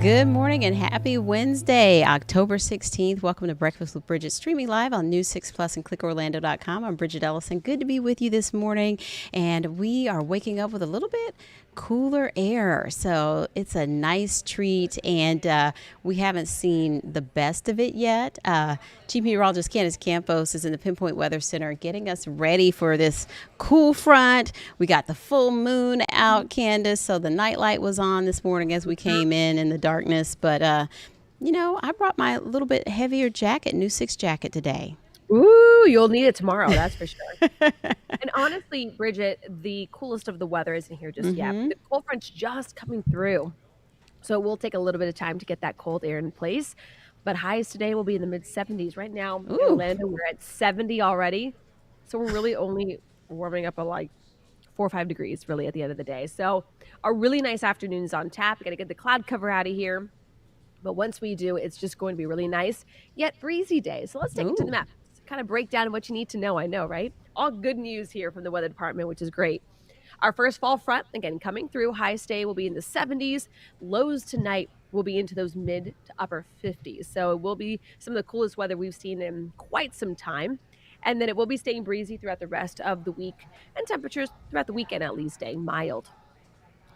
Good morning and happy Wednesday, October 16th. Welcome to Breakfast with Bridgett, streaming live on News 6 Plus and clickorlando.com. I'm Bridgett Ellison. Good to be with you this morning. And we are waking up with a little bit cooler air. So it's a nice treat. And we haven't seen the best of it yet. Chief Meteorologist Candace Campos is in the Pinpoint Weather Center getting us ready for this cool front. We got the full moon out, Candace. So the nightlight was on this morning as we came in the darkness. But, I brought my little bit heavier jacket, new 6 jacket today. Ooh, you'll need it tomorrow, that's for sure. And honestly, Bridgett, the coolest of the weather isn't here just yet. The cold front's just coming through. So it will take a little bit of time to get that cold air in place. But highs today will be in the mid-70s. Right now in Orlando, we're at 70 already. So we're really only warming up at like 4 or 5 degrees really at the end of the day. So a really nice afternoon is on tap. We got to get the cloud cover out of here. But once we do, it's just going to be really nice, yet breezy day. So let's take it to the map. Kind of break down what you need to know. I know, right? All good news here from the weather department, which is great. Our first fall front, again, coming through. Highest day will be in the 70s. Lows tonight will be into those mid to upper 50s. So it will be some of the coolest weather we've seen in quite some time. And then it will be staying breezy throughout the rest of the week. And temperatures throughout the weekend at least staying mild.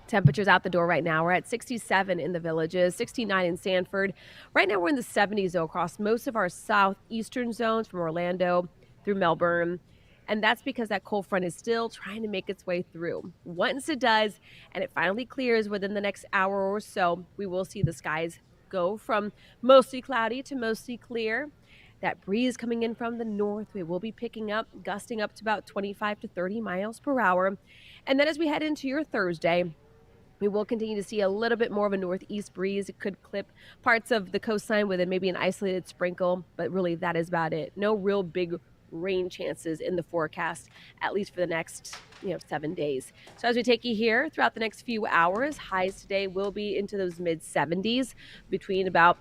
Temperatures out the door right now. We're at 67 in the Villages, 69 in Sanford. Right now we're in the 70s though across most of our southeastern zones from Orlando through Melbourne. And that's because that cold front is still trying to make its way through. Once it does and it finally clears within the next hour or so, we will see the skies go from mostly cloudy to mostly clear. That breeze coming in from the north, we will be picking up, gusting up to about 25 to 30 miles per hour. And then as we head into your Thursday, we will continue to see a little bit more of a northeast breeze. It could clip parts of the coastline with maybe an isolated sprinkle, but really that is about it. No real big rain chances in the forecast, at least for the next 7 days. So as we take you here throughout the next few hours, highs today will be into those mid 70s between about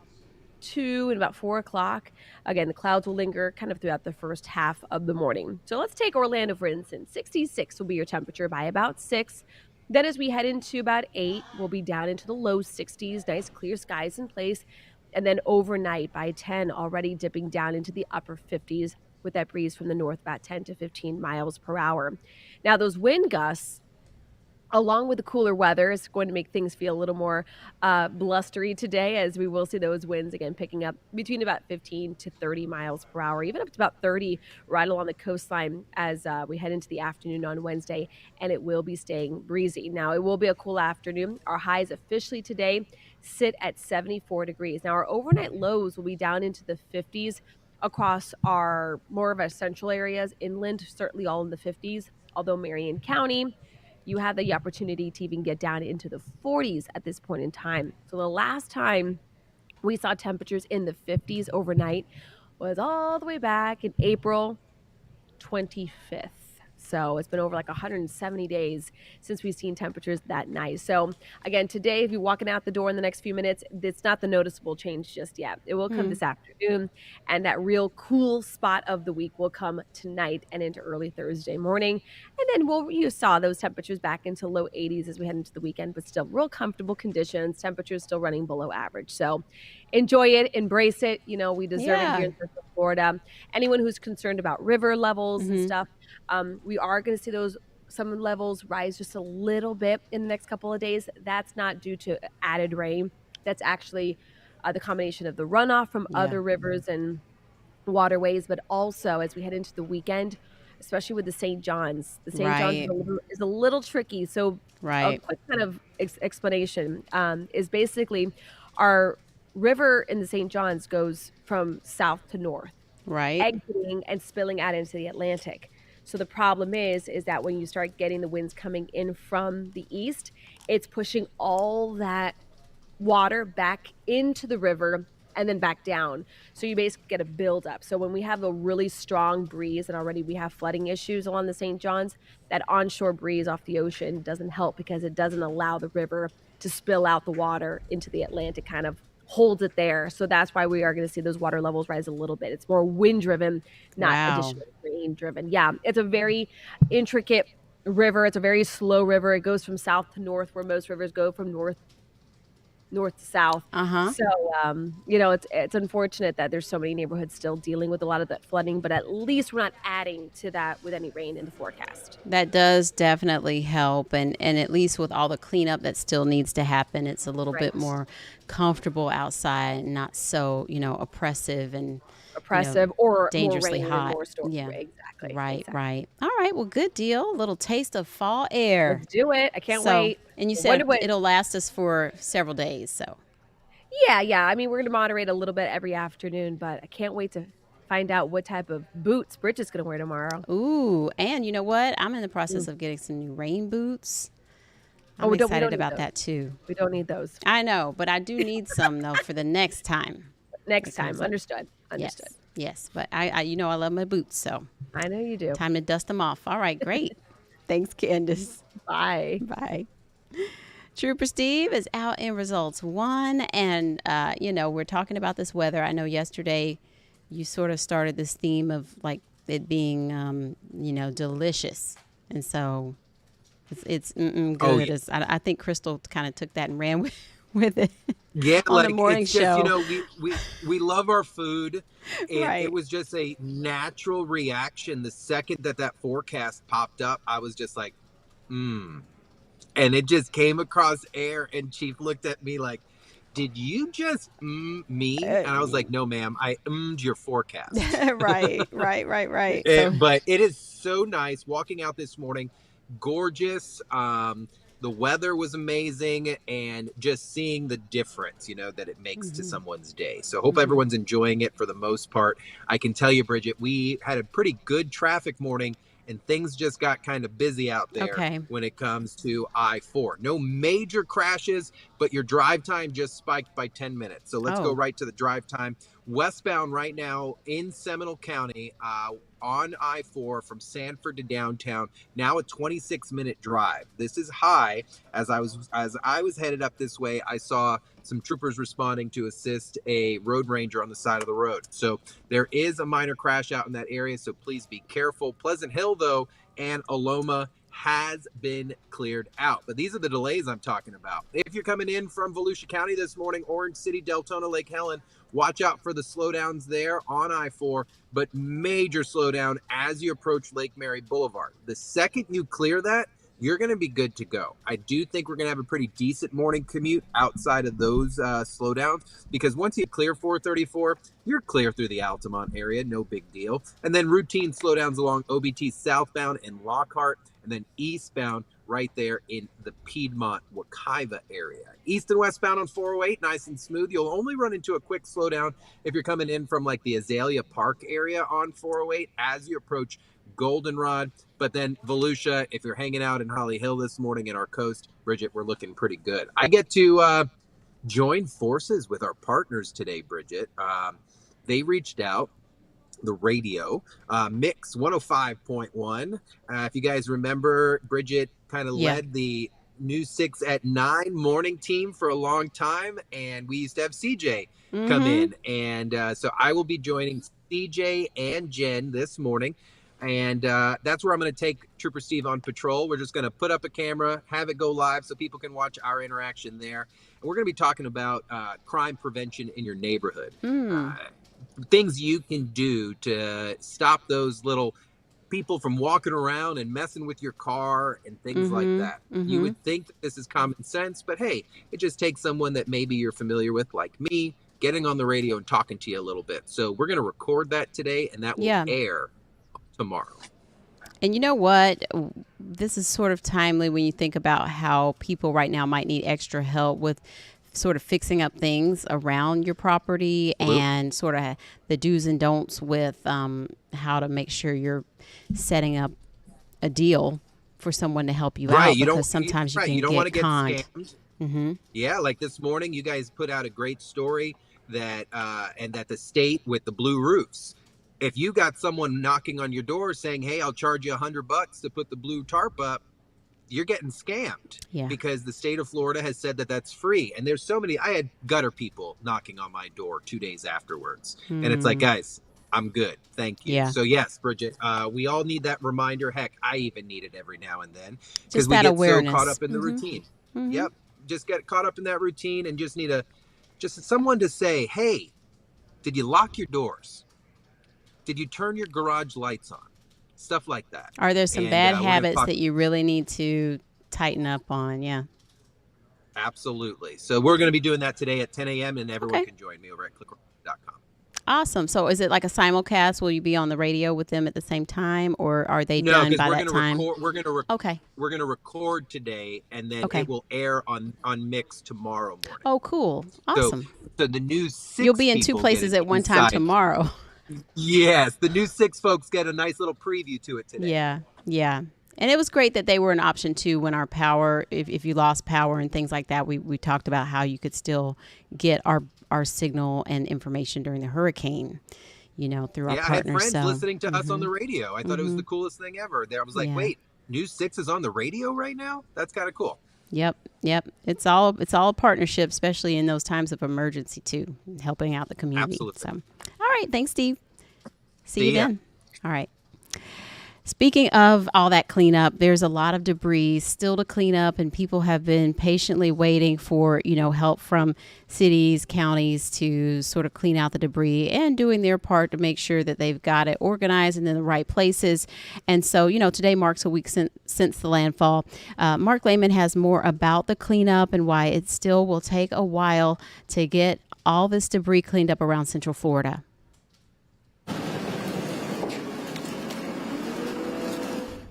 2 and about 4 o'clock. Again, the clouds will linger kind of throughout the first half of the morning. So let's take Orlando, for instance. 66 will be your temperature by about 6. Then as we head into about 8, we'll be down into the low 60s, nice clear skies in place. And then overnight by 10, already dipping down into the upper 50s with that breeze from the north, about 10 to 15 miles per hour. Now, those wind gusts, along with the cooler weather, is going to make things feel a little more blustery today, as we will see those winds again picking up between about 15 to 30 miles per hour, even up to about 30 right along the coastline as we head into the afternoon on Wednesday, and it will be staying breezy. Now, it will be a cool afternoon. Our highs officially today sit at 74 degrees. Now, our overnight lows will be down into the 50s across our more of our central areas, inland, certainly all in the 50s, although Marion County, you have the opportunity to even get down into the 40s at this point in time. So the last time we saw temperatures in the 50s overnight was all the way back in April 25th. So it's been over like 170 days since we've seen temperatures that nice. So again, today, if you're walking out the door in the next few minutes, it's not the noticeable change just yet. It will come this afternoon, and that real cool spot of the week will come tonight and into early Thursday morning. And then you saw those temperatures back into low 80s as we head into the weekend, but still real comfortable conditions. Temperatures still running below average. So enjoy it, embrace it. We deserve it here in Central Florida. Anyone who's concerned about river levels and stuff, we are going to see some levels rise just a little bit in the next couple of days. That's not due to added rain. That's actually the combination of the runoff from other rivers and waterways, but also as we head into the weekend, especially with the St. John's. The St. John's is a little tricky. So a quick kind of explanation is basically our river in the St. John's goes from south to north, exiting and spilling out into the Atlantic. So the problem is that when you start getting the winds coming in from the east, it's pushing all that water back into the river and then back down. So you basically get a buildup. So when we have a really strong breeze, and already we have flooding issues along the St. John's, that onshore breeze off the ocean doesn't help because it doesn't allow the river to spill out the water into the Atlantic, kind of holds it there. So that's why we are going to see those water levels rise a little bit. It's more wind driven, not additional rain driven. Yeah, it's a very intricate river. It's a very slow river. It goes from south to north, where most rivers go from north north to south. Uh-huh. So, it's unfortunate that there's so many neighborhoods still dealing with a lot of that flooding, but at least we're not adding to that with any rain in the forecast. That does definitely help, and at least with all the cleanup that still needs to happen, it's a little bit Right. more comfortable outside and not so, oppressive and, Oppressive or more dangerously rain and hot. more storm. Yeah. Exactly. Right, Exactly. right. All right, well, good deal. A little taste of fall air. Let's do it. I can't So, wait. and you I wonder said what it'll last us for several days, so. Yeah, yeah. I mean, we're gonna moderate a little bit every afternoon, but I can't wait to find out what type of boots Bridget's gonna wear tomorrow. Ooh, and you know what? I'm in the Mm. process of getting some new rain boots. Oh, I'm we don't excited need about those. that too. We don't need those. I know, but I do need some though for the next time Next it time. comes up. Understood. Understood. Yes, yes, but I love my boots, so I know you do. time to dust them off. All right, great. Thanks, Candace. Bye. Bye. Trooper Steve is out in results one, and we're talking about this weather. I know yesterday you sort of started this theme of like it being delicious, and so it's Oh, good. I think Crystal kind of took that and ran with it yeah, on the like morning it's just, show. we love our food, and it Right. was just a natural reaction. The second that forecast popped up, I was just like, mm. And it just came across air, and Chief looked at me like, "Did you just me?" Uh, And I was like, "No, ma'am, I your forecast." right. So, But it is so nice walking out this morning. Gorgeous. The weather was amazing, and just seeing the difference, that it makes to hmm someone's day. So hope hmm everyone's enjoying it for the most part. I can tell you, Bridget, we had a pretty good traffic morning, and things just got kind of busy out there okay. when it comes to I-4. No major crashes, but your drive time just spiked by 10 minutes. So let's go Oh, right to the drive time. Westbound right now in Seminole County, on I-4 from Sanford to downtown, now a 26-minute drive. This is high. As I was headed up this way, I saw some troopers responding to assist a road ranger on the side of the road. So there is a minor crash out in that area, so please be careful. Pleasant Hill, though, and Aloma has been cleared out. But these are the delays I'm talking about. If you're coming in from Volusia County this morning, Orange City, Deltona, Lake Helen, watch out for the slowdowns there on I-4, but major slowdown as you approach Lake Mary Boulevard. The second you clear that, you're going to be good to go. I do think we're going to have a pretty decent morning commute outside of those slowdowns, because once you clear 434, you're clear through the Altamont area, no big deal. And then routine slowdowns along OBT southbound in Lockhart, and then eastbound right there in the Piedmont Wekiva area. East and westbound on 408, nice and smooth. You'll only run into a quick slowdown if you're coming in from like the Azalea Park area on 408 as you approach Goldenrod. But then Volusia, if you're hanging out in Holly Hill this morning in our coast, Bridget, we're looking pretty good. I get to join forces with our partners today, Bridget. They reached out, the radio, Mix 105.1. If you guys remember, Bridget kind of yeah. led the News 6 at 9 morning team for a long time, and we used to have CJ come Mm-hmm. in. And so I will be joining CJ and Jen this morning. And that's where I'm going to take Trooper Steve on patrol. We're just going to put up a camera, have it go live so people can watch our interaction there. And we're going to be talking about crime prevention in your neighborhood. Mm. Things you can do to stop those little people from walking around and messing with your car and things like Mm-hmm. that. You Mm-hmm. would think that this is common sense, but hey, it just takes someone that maybe you're familiar with, like me, getting on the radio and talking to you a little bit. So we're going to record that today, and that will Yeah. air tomorrow. And you know what? This is sort of timely when you think about how people right now might need extra help with sort of fixing up things around your property Absolutely. and sort of the do's and don'ts with how to make sure you're setting up a deal for someone to help you Right. out, because sometimes you Right. can You don't want to get get conned. scammed. Mm-hmm. Yeah, like this morning, you guys put out a great story that and that the state with the blue roofs. If you got someone knocking on your door saying, "Hey, I'll charge you $100 to put the blue tarp up," you're getting scammed, Yeah. because the state of Florida has said that that's free. And there's so many. I had gutter people knocking on my door 2 days afterwards, and it's like, Mm. guys, I'm good, thank you. Yeah. So yes, Bridget, we all need that reminder. Heck, I even need it every now and then, because Just we that get so caught awareness. up in the Mm-hmm. routine. Mm-hmm. Yep. just get caught up in that routine and just need just someone to say, hey, did you lock your doors? Did you turn your garage lights on? Stuff like that. Are there some And bad we're gonna habits talk. that you really need to tighten up on? Yeah. Absolutely. So we're going to be doing that today at 10 a.m. and everyone Okay. can join me over at clickroll.com. Awesome. So is it like a simulcast? Will you be on the radio with them at the same time, or are they No, done because by we're that going to time? record. Okay. We're going to record today, and then Okay. it will air on Mix tomorrow morning. Oh, cool. Awesome. So the new 6 You'll be in two people places get at one time inside. tomorrow. Yes, the new 6 folks get a nice little preview to it today. Yeah. Yeah. And it was great that they were an option too when our power, if you lost power and things like that, we talked about how you could still get our signal and information during the hurricane, through our Yeah, I had partners. friends So, listening to us on the radio. I thought it was the coolest thing ever. There, I was like, Yeah. wait, News 6 is on the radio right now? That's kind of cool. Yep. It's all a partnership, especially in those times of emergency too, helping out the community. Absolutely. So, all right. Thanks, Steve. See you ya. then. All right. Speaking of all that cleanup, there's a lot of debris still to clean up, and people have been patiently waiting for, help from cities, counties to sort of clean out the debris and doing their part to make sure that they've got it organized and in the right places. And so, today marks a week since the landfall. Mark Lehman has more about the cleanup and why it still will take a while to get all this debris cleaned up around Central Florida.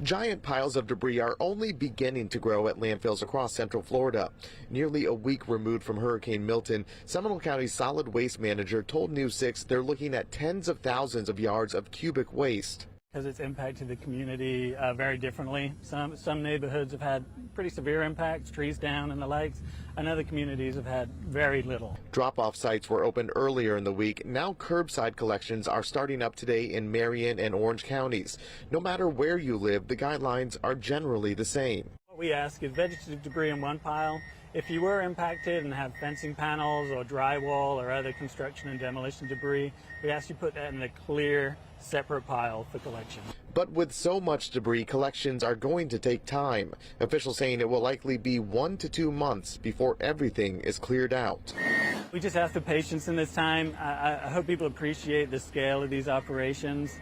Giant piles of debris are only beginning to grow at landfills across Central Florida. Nearly a week removed from Hurricane Milton, Seminole County's solid waste manager told News 6 they're looking at tens of thousands of yards of cubic waste. Because it's impacted the community very differently. Some neighborhoods have had pretty severe impacts, trees down in the lakes, and other communities have had very little. Drop-off sites were opened earlier in the week. Now curbside collections are starting up today in Marion and Orange counties. No matter where you live, the guidelines are generally the same. What we ask is vegetative debris in one pile. If you were impacted and have fencing panels or drywall or other construction and demolition debris, we ask you put that in a clear, separate pile for collection. But with so much debris, collections are going to take time. Officials saying it will likely be 1 to 2 months before everything is cleared out. We just ask for patience in this time. I hope people appreciate the scale of these operations.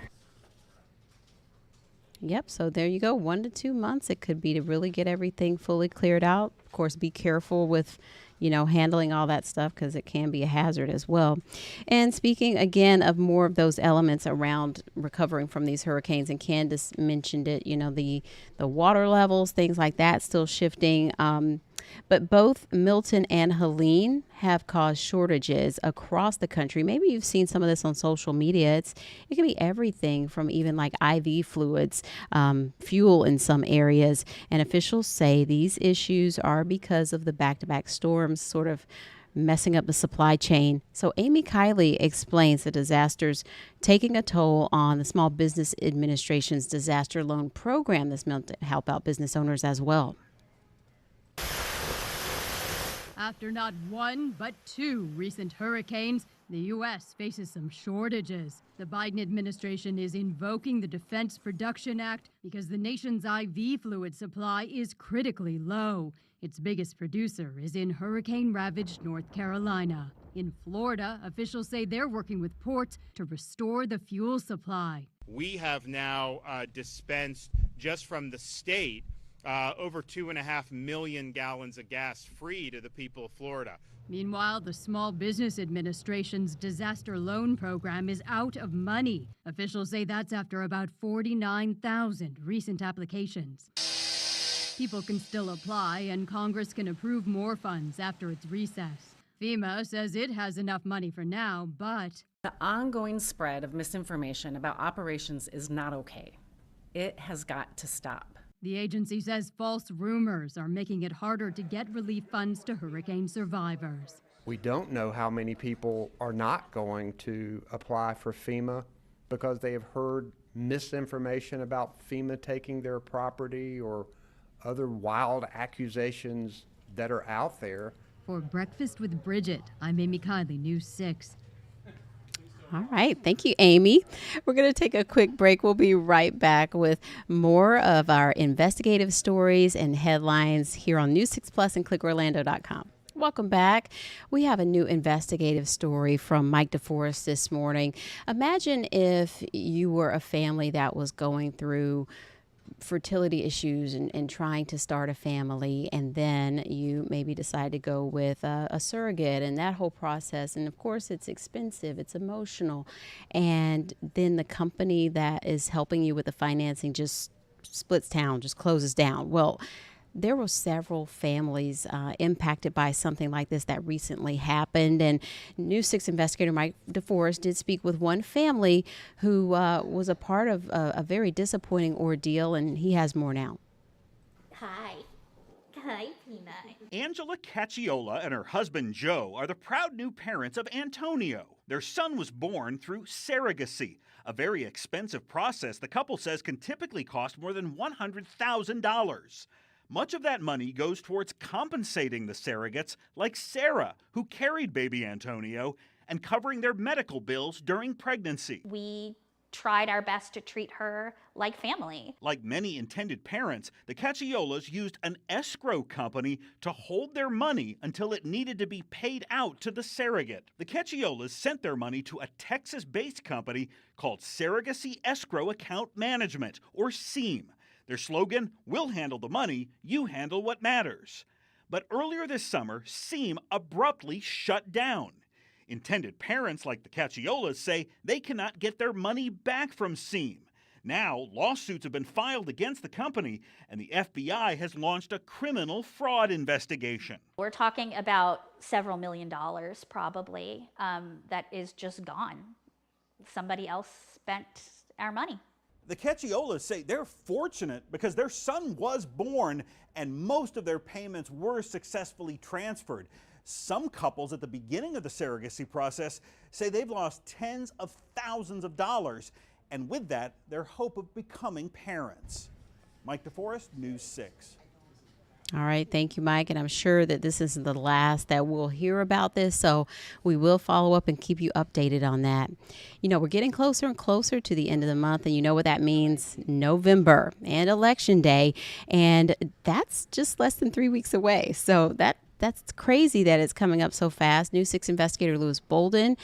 Yep. So there you go. 1 to 2 months it could be to really get everything fully cleared out. Of course, be careful with, handling all that stuff because it can be a hazard as well. And speaking again of more of those elements around recovering from these hurricanes, and Candace mentioned it, the water levels, things like that still shifting. But both Milton and Helene have caused shortages across the country. Maybe you've seen some of this on social media. It can be everything from even like IV fluids, fuel in some areas. And officials say these issues are because of the back-to-back storms sort of messing up the supply chain. So Amy Kiley explains the disasters taking a toll on the Small Business Administration's disaster loan program that's meant to help out business owners as well. After not one, but 2 recent hurricanes, the U.S. faces some shortages. The Biden administration is invoking the Defense Production Act because the nation's IV fluid supply is critically low. Its biggest producer is in hurricane-ravaged North Carolina. In Florida, officials say they're working with ports to restore the fuel supply. We have now dispensed, just from the state, over 2.5 million gallons of gas free to the people of Florida. Meanwhile, the Small Business Administration's disaster loan program is out of money. Officials say that's after about 49,000 recent applications. People can still apply, and Congress can approve more funds after its recess. FEMA says it has enough money for now, but the ongoing spread of misinformation about operations is not okay. It has got to stop. The agency says false rumors are making it harder to get relief funds to hurricane survivors. We don't know how many people are not going to apply for FEMA because they have heard misinformation about FEMA taking their property or other wild accusations that are out there. For Breakfast with Bridgett, I'm Amy Kiley, News 6. All right. Thank you, Amy. We're going to take a quick break. We'll be right back with more of our investigative stories and headlines here on News 6 Plus and clickorlando.com. Welcome back. We have a new investigative story from Mike DeForest this morning. Imagine if you were a family that was going through fertility issues and trying to start a family, and then you maybe decide to go with a surrogate and that whole process. And of course, it's expensive, it's emotional. And then the company that is helping you with the financing just splits town, just closes down. Well, there were several families impacted by something like this that recently happened. And News 6 investigator Mike DeForest did speak with one family who was a part of a very disappointing ordeal, and he has more now. Hi, Tina. Angela Cacciola and her husband Joe are the proud new parents of Antonio. Their son was born through surrogacy, a very expensive process the couple says can typically cost more than $100,000. Much of that money goes towards compensating the surrogates, like Sarah, who carried baby Antonio, and covering their medical bills during pregnancy. We tried our best to treat her like family. Like many intended parents, the Cacciolas used an escrow company to hold their money until it needed to be paid out to the surrogate. The Cacciolas sent their money to a Texas-based company called Surrogacy Escrow Account Management, or SEAM. Their slogan, "We'll handle the money, you handle what matters." But earlier this summer, SEAM abruptly shut down. Intended parents like the Cacciolas say they cannot get their money back from SEAM. Now, lawsuits have been filed against the company, and the FBI has launched a criminal fraud investigation. We're talking about several $1 million probably that is just gone. Somebody else spent our money. The Cacciolas say they're fortunate because their son was born and most of their payments were successfully transferred. Some couples at the beginning of the surrogacy process say they've lost tens of thousands of dollars, and with that, their hope of becoming parents. Mike DeForest, News 6. All right. Thank you, Mike. And I'm sure that this isn't the last that we'll hear about this. So we will follow up and keep you updated on that. You know, we're getting closer and closer to the end of the month. And you know what that means? November and Election Day. And that's just less than 3 weeks away. So that's crazy that it's coming up so fast. News 6 investigator Lewis Bolden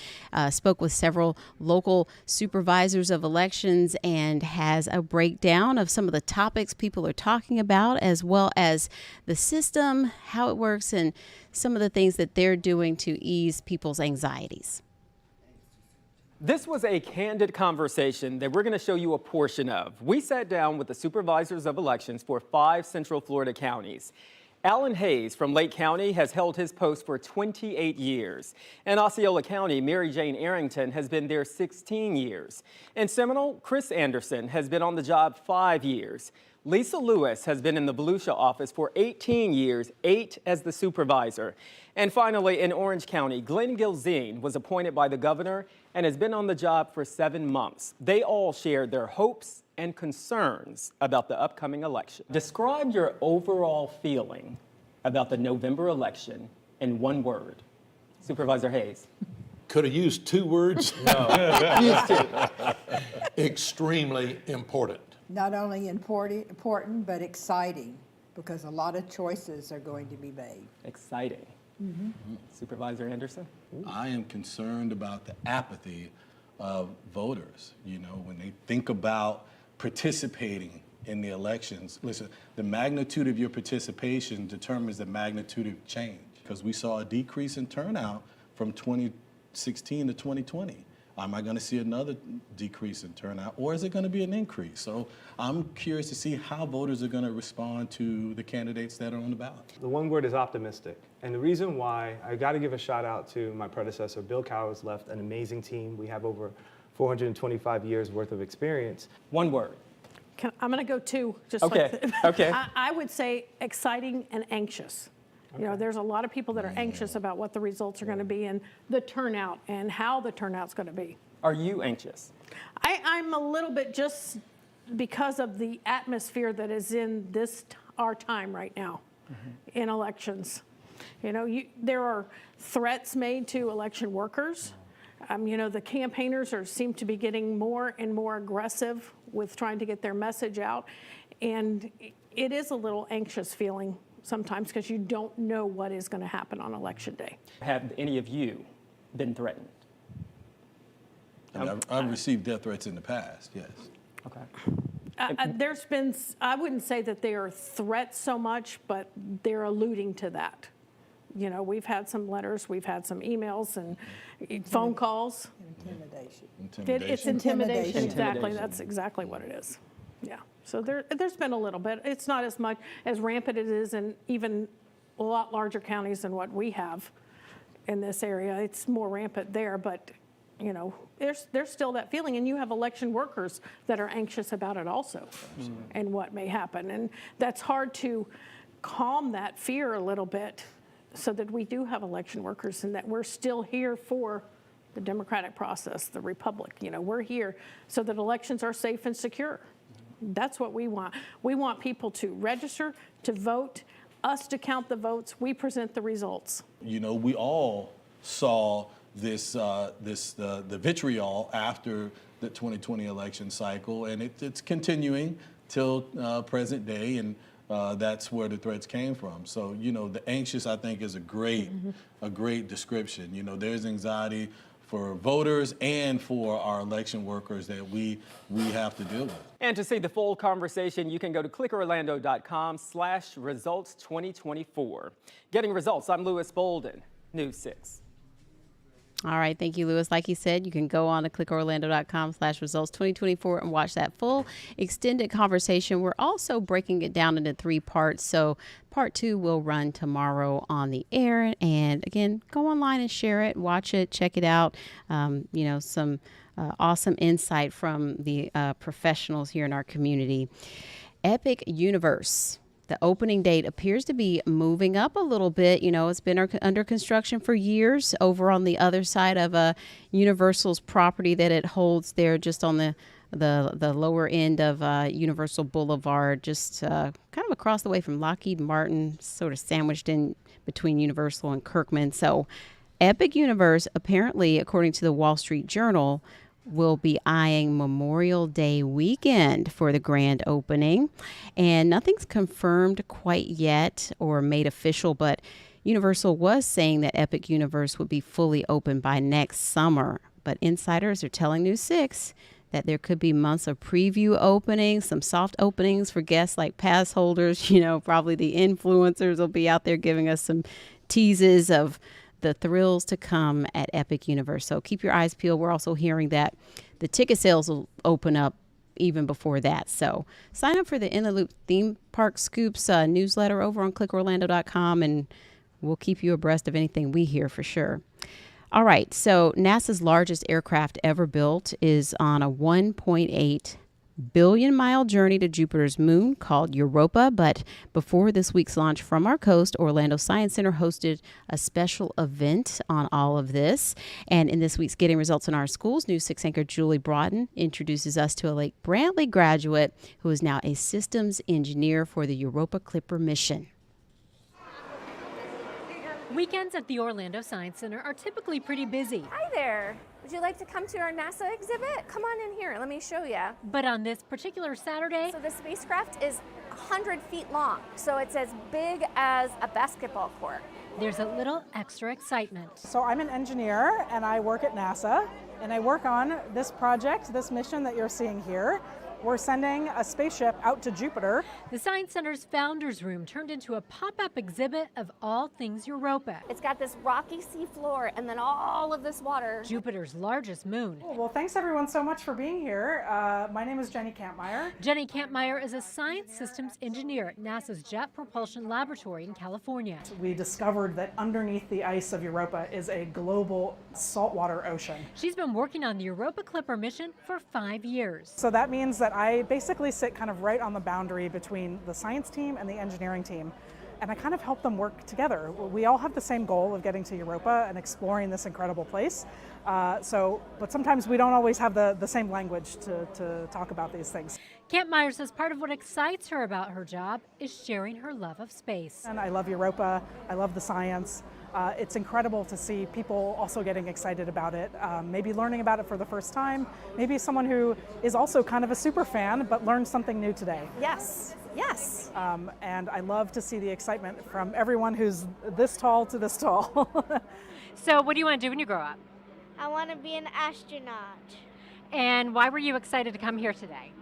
spoke with several local supervisors of elections and has a breakdown of some of the topics people are talking about, as well as the system, how it works, and some of the things that they're doing to ease people's anxieties. This was a candid conversation that we're going to show you a portion of. We sat down with the supervisors of elections for 5 Central Florida counties. Alan Hayes from Lake County has held his post for 28 years. In Osceola County, Mary Jane Arrington has been there 16 years. In Seminole, Chris Anderson has been on the job 5 years. Lisa Lewis has been in the Volusia office for 18 years, 8 as the supervisor. And finally, in Orange County, Glenn Gilzine was appointed by the governor and has been on the job for 7 months. They all shared their hopes and concerns about the upcoming election. Describe your overall feeling about the November election in one word. Supervisor Hayes. Could have used 2 words. No. Used 2. Extremely important. Not only important, but exciting, because a lot of choices are going to be made. Exciting. Mm-hmm. Supervisor Anderson? I am concerned about the apathy of voters. You know, when they think about participating in the elections, listen, the magnitude of your participation determines the magnitude of change, because we saw a decrease in turnout from 2016 to 2020. Am I going to see another decrease in turnout, or is it going to be an increase? So I'm curious to see how voters are going to respond to the candidates that are on the ballot. The one word is optimistic. And the reason why, I got to give a shout out to my predecessor. Bill Cowers left an amazing team. We have over 425 years worth of experience. One word. I'm going to go 2. Just okay. Like okay. I would say exciting and anxious. Okay. You know, there's a lot of people that are anxious about what the results are going to be and the turnout and how the turnout's going to be. Are you anxious? I'm a little bit, just because of the atmosphere that is in our time right now in elections. You know, there are threats made to election workers. The campaigners seem to be getting more and more aggressive with trying to get their message out. And it is a little anxious feeling sometimes because you don't know what is going to happen on Election Day. Have any of you been threatened? I've received death threats in the past, yes. Okay. There's been, I wouldn't say that they are threats so much, but they're alluding to that. We've had some letters, we've had some emails and phone calls. Intimidation. It's intimidation, exactly. That's exactly what it is. Yeah. So there's been a little bit. It's not as much as rampant it is in even a lot larger counties than what we have in this area. It's more rampant there, but there's still that feeling, and you have election workers that are anxious about it also, and what may happen. And that's hard to calm that fear a little bit so that we do have election workers and that we're still here for the democratic process, the republic. We're here so that elections are safe and secure. That's what we want. We want people to register, to vote, us to count the votes. We present the results. We all saw the vitriol after the 2020 election cycle, and it's continuing till present day, and that's where the threats came from. So, the anxious, I think, is a great description. There's anxiety for voters and for our election workers that we have to deal with. And to see the full conversation, you can go to clickorlando.com/results2024. Getting results, I'm Lewis Bolden, News 6. All right. Thank you, Lewis. Like he said, you can go on to clickorlando.com/results2024 and watch that full extended conversation. We're also breaking it down into 3 parts. So part 2 will run tomorrow on the air. And again, go online and share it, watch it, check it out. Some awesome insight from the professionals here in our community. Epic Universe. The opening date appears to be moving up a little bit. It's been under construction for years over on the other side of Universal's property that it holds there, just on the lower end of Universal Boulevard, just kind of across the way from Lockheed Martin, sort of sandwiched in between Universal and Kirkman. So Epic Universe, apparently, according to the Wall Street Journal, will be eyeing Memorial Day weekend for the grand opening. And nothing's confirmed quite yet or made official, but Universal was saying that Epic Universe would be fully open by next summer. But insiders are telling News 6 that there could be months of preview openings, some soft openings for guests like pass holders. Probably the influencers will be out there giving us some teases of the thrills to come at Epic Universe. So keep your eyes peeled. We're also hearing that the ticket sales will open up even before that. So sign up for the In the Loop Theme Park Scoops newsletter over on clickorlando.com, and we'll keep you abreast of anything we hear for sure. All right. So NASA's largest aircraft ever built is on a 1.8 billion-mile journey to Jupiter's moon called Europa. But before this week's launch from our coast, Orlando Science Center hosted a special event on all of this. And in this week's Getting Results in Our Schools, News 6 anchor Julie Broughton introduces us to a Lake Brantley graduate who is now a systems engineer for the Europa Clipper mission. Weekends at the Orlando Science Center are typically pretty busy. Hi there. Would you like to come to our NASA exhibit? Come on in here, let me show you. But on this particular Saturday, so the spacecraft is 100 feet long, so it's as big as a basketball court. There's a little extra excitement. So I'm an engineer and I work at NASA, and I work on this project, this mission that you're seeing here. We're sending a spaceship out to Jupiter. The Science Center's Founders Room turned into a pop-up exhibit of all things Europa. It's got this rocky seafloor and then all of this water. Jupiter's largest moon. Well, thanks everyone so much for being here. My name is Jenny Kampmeyer. Jenny Kampmeyer is a science systems engineer at NASA's Jet Propulsion Laboratory in California. We discovered that underneath the ice of Europa is a global saltwater ocean. She's been working on the Europa Clipper mission for 5 years. So that means that I basically sit kind of right on the boundary between the science team and the engineering team, and I kind of help them work together. We all have the same goal of getting to Europa and exploring this incredible place. But sometimes we don't always have the same language to talk about these things. Kampmeyer says part of what excites her about her job is sharing her love of space. And I love Europa, I love the science, It's incredible to see people also getting excited about it, maybe learning about it for the first time, maybe someone who is also kind of a super fan but learned something new today. Yes, yes. And I love to see the excitement from everyone who's this tall to this tall. So what do you want to do when you grow up? I want to be an astronaut. And why were you excited to come here today?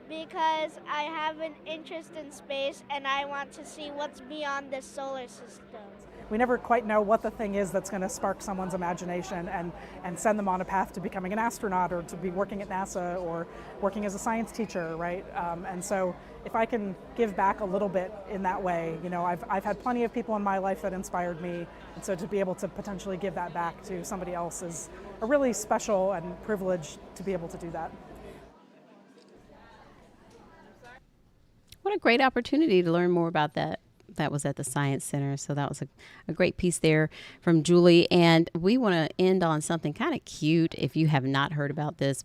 Because I have an interest in space and I want to see what's beyond the solar system. We never quite know what the thing is that's going to spark someone's imagination and send them on a path to becoming an astronaut or to be working at NASA or working as a science teacher, right? And so if I can give back a little bit in that way, I've had plenty of people in my life that inspired me, and so to be able to potentially give that back to somebody else is a really special and privilege to be able to do that. What a great opportunity to learn more about that. That was at the Science Center. So that was a great piece there from Julie. And we want to end on something kind of cute. If you have not heard about this,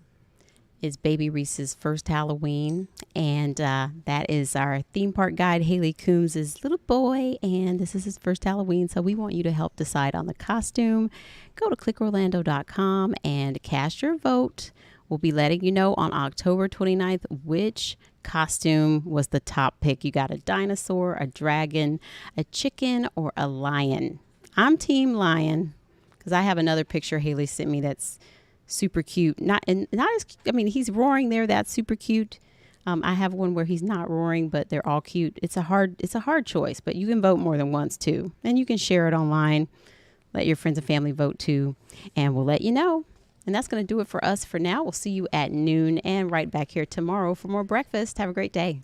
is Baby Reese's first Halloween. And that is our theme park guide, Haley Coombs' little boy. And this is his first Halloween. So we want you to help decide on the costume. Go to clickorlando.com and cast your vote. We'll be letting you know on October 29th which costume was the top pick. You got a dinosaur, a dragon, a chicken, or a lion. I'm Team Lion because I have another picture Haley sent me that's super cute. Not as, I mean, he's roaring there. That's super cute. I have one where he's not roaring, but they're all cute. It's a hard choice, but you can vote more than once too, and you can share it online. Let your friends and family vote too, and we'll let you know. And that's going to do it for us for now. We'll see you at noon and right back here tomorrow for more breakfast. Have a great day.